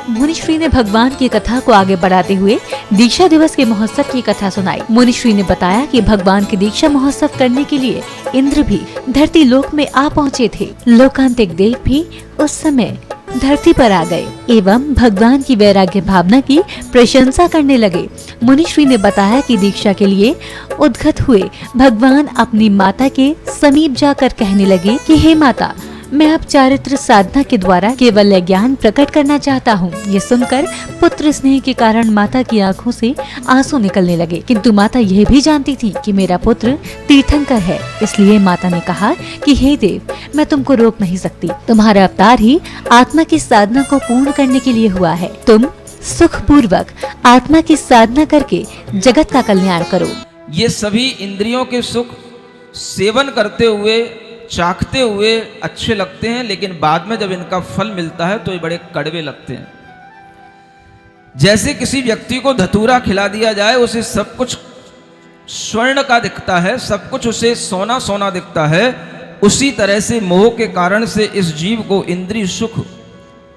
मुनिश्री ने भगवान की कथा को आगे बढ़ाते हुए दीक्षा दिवस के महोत्सव की कथा सुनाई। मुनिश्री ने बताया कि भगवान के दीक्षा महोत्सव करने के लिए इंद्र भी धरती लोक में आ पहुँचे थे। लोकांतिक देव भी उस समय धरती पर आ गए एवं भगवान की वैराग्य भावना की प्रशंसा करने लगे। मुनिश्री ने बताया कि दीक्षा के लिए उद्गत हुए भगवान अपनी माता के समीप जाकर कहने लगे कि हे माता, मैं अब चारित्र साधना के द्वारा केवल ज्ञान प्रकट करना चाहता हूँ। ये सुनकर पुत्र स्नेह के कारण माता की आंखों से आंसू निकलने लगे, किंतु माता यह भी जानती थी कि मेरा पुत्र तीर्थंकर है। इसलिए माता ने कहा कि हे देव, मैं तुमको रोक नहीं सकती। तुम्हारा अवतार ही आत्मा की साधना को पूर्ण करने के लिए हुआ है। तुम सुख पूर्वक आत्मा की साधना करके जगत का कल्याण करो। ये सभी इंद्रियों के सुख सेवन करते हुए, चाखते हुए अच्छे लगते हैं, लेकिन बाद में जब इनका फल मिलता है तो ये बड़े कड़वे लगते हैं। जैसे किसी व्यक्ति को धतूरा खिला दिया जाए, उसे सब कुछ स्वर्ण का दिखता है, सब कुछ उसे सोना सोना दिखता है, उसी तरह से मोह के कारण से इस जीव को इंद्रिय सुख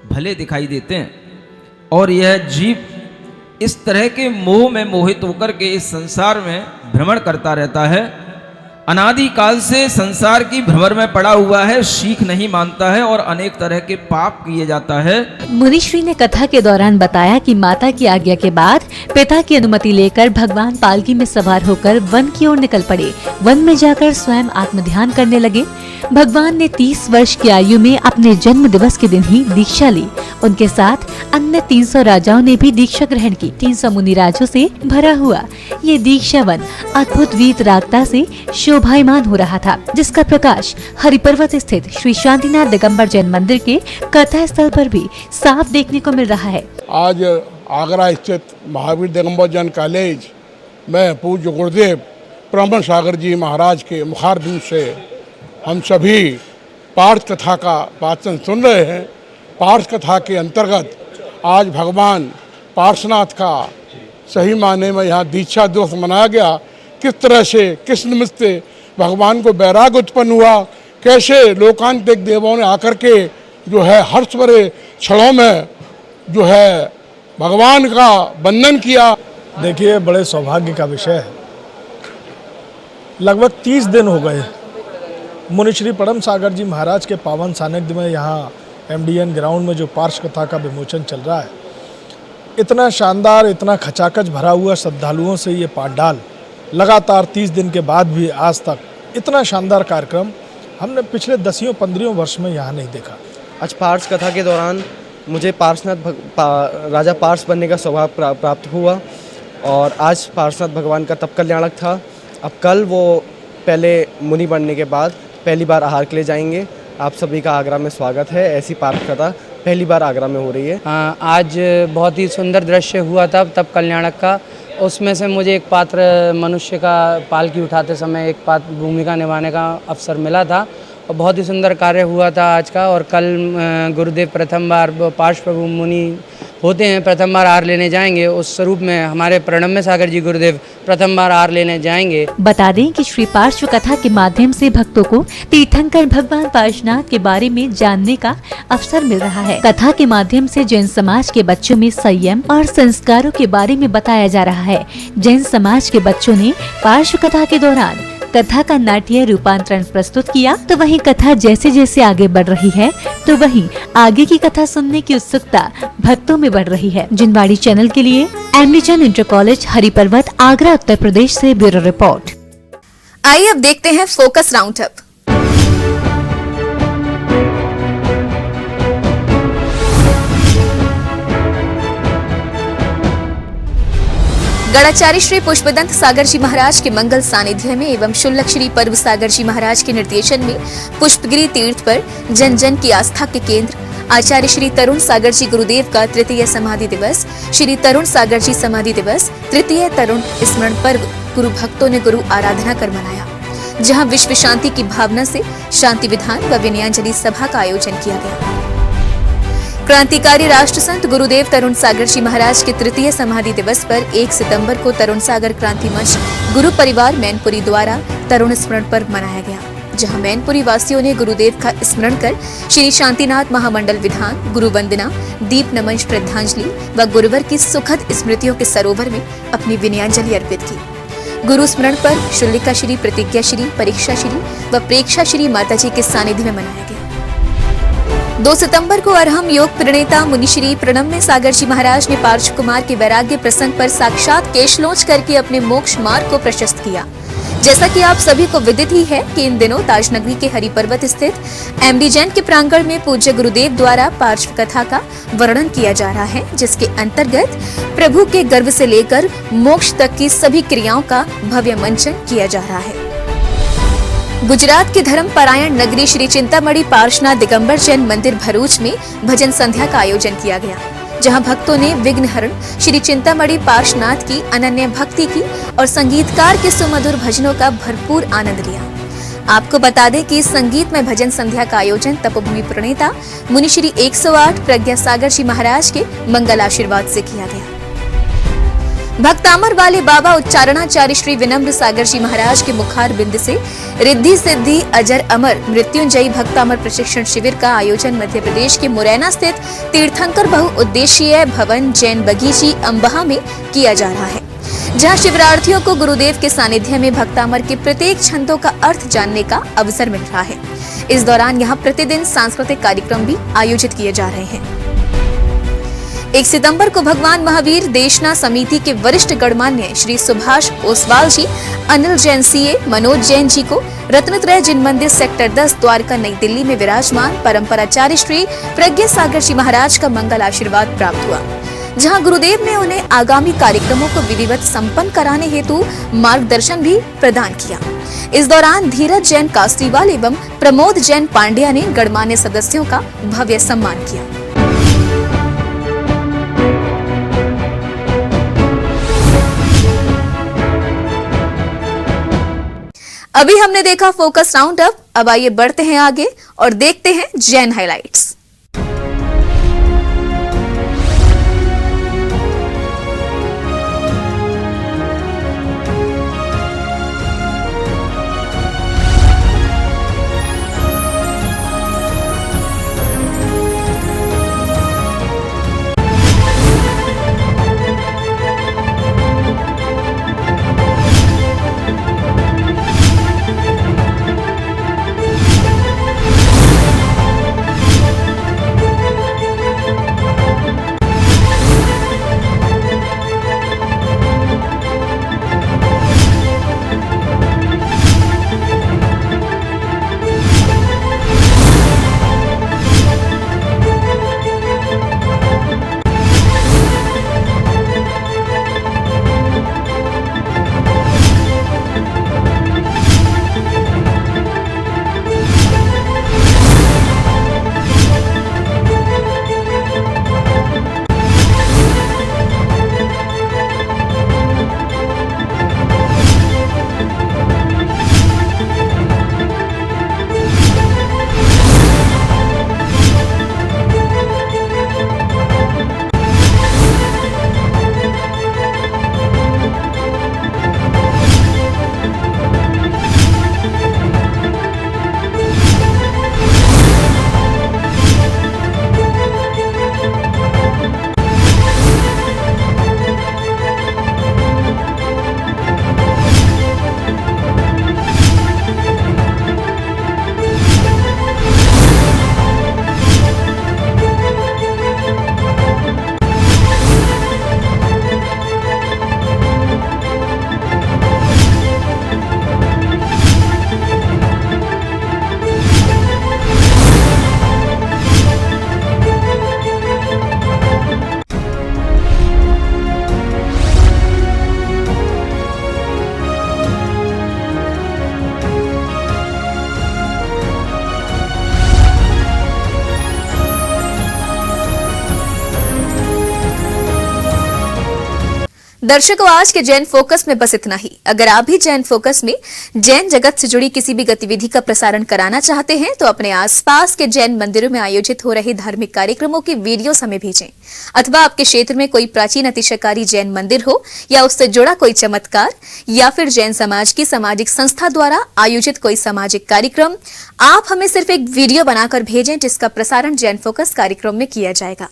भले दिखाई देते हैं, और यह जीव इस तरह के मोह में मोहित होकर के इस संसार में भ्रमण करता रहता है। अनादि काल से संसार की भ्रमर में पड़ा हुआ है, सीख नहीं मानता है और अनेक तरह के पाप किए जाता है। मुनिश्री ने कथा के दौरान बताया कि माता की आज्ञा के बाद पिता की अनुमति लेकर भगवान पालकी में सवार होकर वन की ओर निकल पड़े। वन में जाकर स्वयं आत्म ध्यान करने लगे। भगवान ने 30 वर्ष की आयु में अपने जन्म दिवस के दिन ही दीक्षा ली। उनके साथ अन्य 300 राजाओं ने भी दीक्षा ग्रहण की। 300 मुनि राजों से भरा हुआ ये दीक्षा वन अद्भुत वीतरागता से शोभायमान हो रहा था, जिसका प्रकाश हरिपर्वत स्थित श्री शांतिनाथ दिगंबर जैन मंदिर के कथा स्थल पर भी साफ देखने को मिल रहा है। आज आगरा स्थित महावीर दिगंबर जैन कॉलेज में पूज्य गुरुदेव ब्रह्मन सागर जी महाराज के मुखारबिंद से हम सभी पार्थ कथा का वाचन सुन रहे हैं। पार्थ कथा के अंतर्गत आज भगवान पार्श्वनाथ का सही मायने में यहाँ दीक्षा दिवस मनाया गया। किस तरह से, किस निमित्त से भगवान को वैराग्य उत्पन्न हुआ, कैसे लोकांतिक देवों ने आकर के जो है हर्ष भरे क्षणों में जो है भगवान का वंदन किया। देखिए, बड़े सौभाग्य का विषय है। लगभग 30 दिन हो गए मुनि श्री परम सागर जी महाराज के पावन सानिध्य में यहाँ MDN ग्राउंड में जो पार्श कथा का विमोचन चल रहा है, इतना शानदार, इतना खचाखच भरा हुआ श्रद्धालुओं से ये पांडाल लगातार 30 दिन के बाद भी आज तक इतना शानदार कार्यक्रम हमने पिछले 10-15 वर्ष में यहाँ नहीं देखा। आज पार्श कथा के दौरान मुझे पार्श्वनाथ राजा पार्श बनने का सौभाग्य प्राप्त हुआ और आज पार्श्वनाथ भगवान का तप कल्याणक था। अब कल वो पहले मुनि बनने के बाद पहली बार आहार के लिए जाएंगे। आप सभी का आगरा में स्वागत है। ऐसी पार्श कथा पहली बार आगरा में हो रही है। आज बहुत ही सुंदर दृश्य हुआ था तप कल्याणक का। उसमें से मुझे एक पात्र मनुष्य का पालकी उठाते समय एक पात्र भूमिका निभाने का अवसर मिला था और बहुत ही सुंदर कार्य हुआ था आज का। और कल गुरुदेव प्रथम बार पार्श प्रभु मुनि होते हैं, प्रथम बार आहार लेने जाएंगे। उस स्वरूप में हमारे प्रणम्य सागर जी गुरुदेव प्रथम बार आहार लेने जाएंगे। बता दें कि श्री पार्श्व कथा के माध्यम से भक्तों को तीर्थंकर भगवान पार्श्वनाथ के बारे में जानने का अवसर मिल रहा है। कथा के माध्यम से जैन समाज के बच्चों में संयम और संस्कारों के बारे में बताया जा रहा है। जैन समाज के बच्चों ने पार्श्व कथा के दौरान कथा का नाट्य रूपांतरण प्रस्तुत किया। तो वहीं कथा जैसे जैसे आगे बढ़ रही है तो वहीं आगे की कथा सुनने की उत्सुकता भक्तों में बढ़ रही है। जिनवाड़ी चैनल के लिए MD Jain inter college Hariparvat Agra Uttar Pradesh से ब्यूरो रिपोर्ट। आइए अब देखते हैं फोकस राउंड अप। गणाचार्य श्री पुष्पदंत सागर जी महाराज के मंगल सानिध्य में एवं शुल्लक श्री पर्व सागर जी महाराज के निर्देशन में पुष्पगिरी तीर्थ पर जन जन की आस्था के केंद्र आचार्य श्री तरुण सागर जी गुरुदेव का तृतीय समाधि दिवस, श्री तरुण सागर जी समाधि दिवस, तृतीय तरुण स्मरण पर्व गुरु भक्तों ने गुरु आराधना कर मनाया, जहां विश्व शांति की भावना से शांति विधान व विनयांजलि सभा का आयोजन किया गया। क्रांतिकारी राष्ट्र संत गुरुदेव तरुण सागर जी महाराज के तृतीय समाधि दिवस पर 1 सितंबर को तरुण सागर क्रांति मंच गुरु परिवार मैनपुरी द्वारा तरुण स्मरण पर्व मनाया गया, जहां मैनपुरी वासियों ने गुरुदेव का स्मरण कर श्री शांतिनाथ महामंडल विधान, गुरु वंदना, दीप नमन श्रद्धांजलि व गुरुवर की सुखद स्मृतियों के सरोवर में अपनी विनयांजलि अर्पित की। गुरु स्मरण पर्व शुल्लिका श्री, प्रतिज्ञा श्री, परीक्षा श्री व प्रेक्षा श्री माताजी के सानिध्य में मनाया गया। 2 सितंबर को अरहम योग प्रणेता मुनि श्री प्रणम्य सागर जी महाराज ने पार्श्व कुमार के वैराग्य प्रसंग पर साक्षात केशलोच करके अपने मोक्ष मार्ग को प्रशस्त किया। जैसा कि आप सभी को विदित ही है कि इन दिनों ताजनगरी के हरिपर्वत स्थित एमडी जैन के प्रांगण में पूज्य गुरुदेव द्वारा पार्श्व कथा का वर्णन किया जा रहा है, जिसके अंतर्गत प्रभु के गर्भ से लेकर मोक्ष तक की सभी क्रियाओं का भव्य मंचन किया जा रहा है। गुजरात के धर्म परायण नगरी श्री चिंतामणि पार्श्वनाथ दिगंबर जैन मंदिर भरूच में भजन संध्या का आयोजन किया गया, जहां भक्तों ने विघ्नहरण श्री चिंतामणि पार्श्वनाथ की अनन्य भक्ति की और संगीतकार के सुमधुर भजनों का भरपूर आनंद लिया। आपको बता दें कि इस संगीत में भजन संध्या का आयोजन तपोभूमि प्रणेता मुनि श्री 108 प्रज्ञा सागर जी महाराज के मंगल आशीर्वाद से किया गया। भक्तामर वाले बाबा उच्चारणाचार्य श्री विनम्र सागर जी महाराज के मुखार बिंद से रिद्धि सिद्धि अजर अमर मृत्युंजयी भक्तामर प्रशिक्षण शिविर का आयोजन मध्य प्रदेश के मुरैना स्थित तीर्थंकर बहुउद्देशीय भवन जैन बगीची अंबहा में किया जा रहा है, जहां शिविरार्थियों को गुरुदेव के सानिध्य में भक्तामर के प्रत्येक छंदों का अर्थ जानने का अवसर मिल रहा है। इस दौरान यहाँ प्रतिदिन सांस्कृतिक कार्यक्रम भी आयोजित किए जा रहे हैं। 1 सितंबर को भगवान महावीर देशना समिति के वरिष्ठ गणमान्य श्री सुभाष ओसवाल जी, अनिल जैन सीए, मनोज जैन जी को रत्नत्रय जिन मंदिर सेक्टर 10 द्वारका नई दिल्ली में विराजमान परंपराचार्य श्री प्रज्ञा सागर जी महाराज का मंगल आशीर्वाद प्राप्त हुआ, जहां गुरुदेव ने उन्हें आगामी कार्यक्रमों को विधिवत संपन्न कराने हेतु मार्गदर्शन भी प्रदान किया। इस दौरान धीरज जैन कास्तीवाल एवं प्रमोद जैन पांड्या ने गणमान्य सदस्यों का भव्य सम्मान किया। अभी हमने देखा फोकस राउंड अप, अब आइए बढ़ते हैं आगे और देखते हैं जैन हाइलाइट्स। दर्शकों, आज के जैन फोकस में बस इतना ही। अगर आप भी जैन फोकस में जैन जगत से जुड़ी किसी भी गतिविधि का प्रसारण कराना चाहते हैं तो अपने आसपास के जैन मंदिरों में आयोजित हो रहे धार्मिक कार्यक्रमों की वीडियोस हमें भेजें, अथवा आपके क्षेत्र में कोई प्राचीन अतिशयकारी जैन मंदिर हो या उससे जुड़ा कोई चमत्कार, या फिर जैन समाज की सामाजिक संस्था द्वारा आयोजित कोई सामाजिक कार्यक्रम, आप हमें सिर्फ एक वीडियो बनाकर भेजें जिसका प्रसारण जैन फोकस कार्यक्रम में किया जाएगा।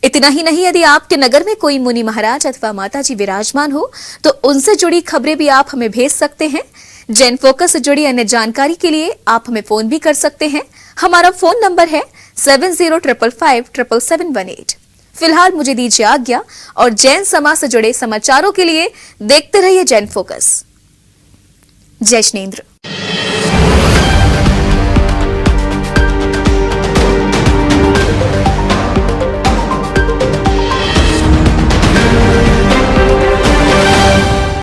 इतना ही नहीं, यदि आपके नगर में कोई मुनि महाराज अथवा माता जी विराजमान हो तो उनसे जुड़ी खबरें भी आप हमें भेज सकते हैं। जैन फोकस से जुड़ी अन्य जानकारी के लिए आप हमें फोन भी कर सकते हैं। हमारा फोन नंबर है 7055577718। फिलहाल मुझे दीजिए आज्ञा और जैन समाज से जुड़े समाचारों के लिए देखते रहिए जैन फोकस। जय श्रीनेंद्र।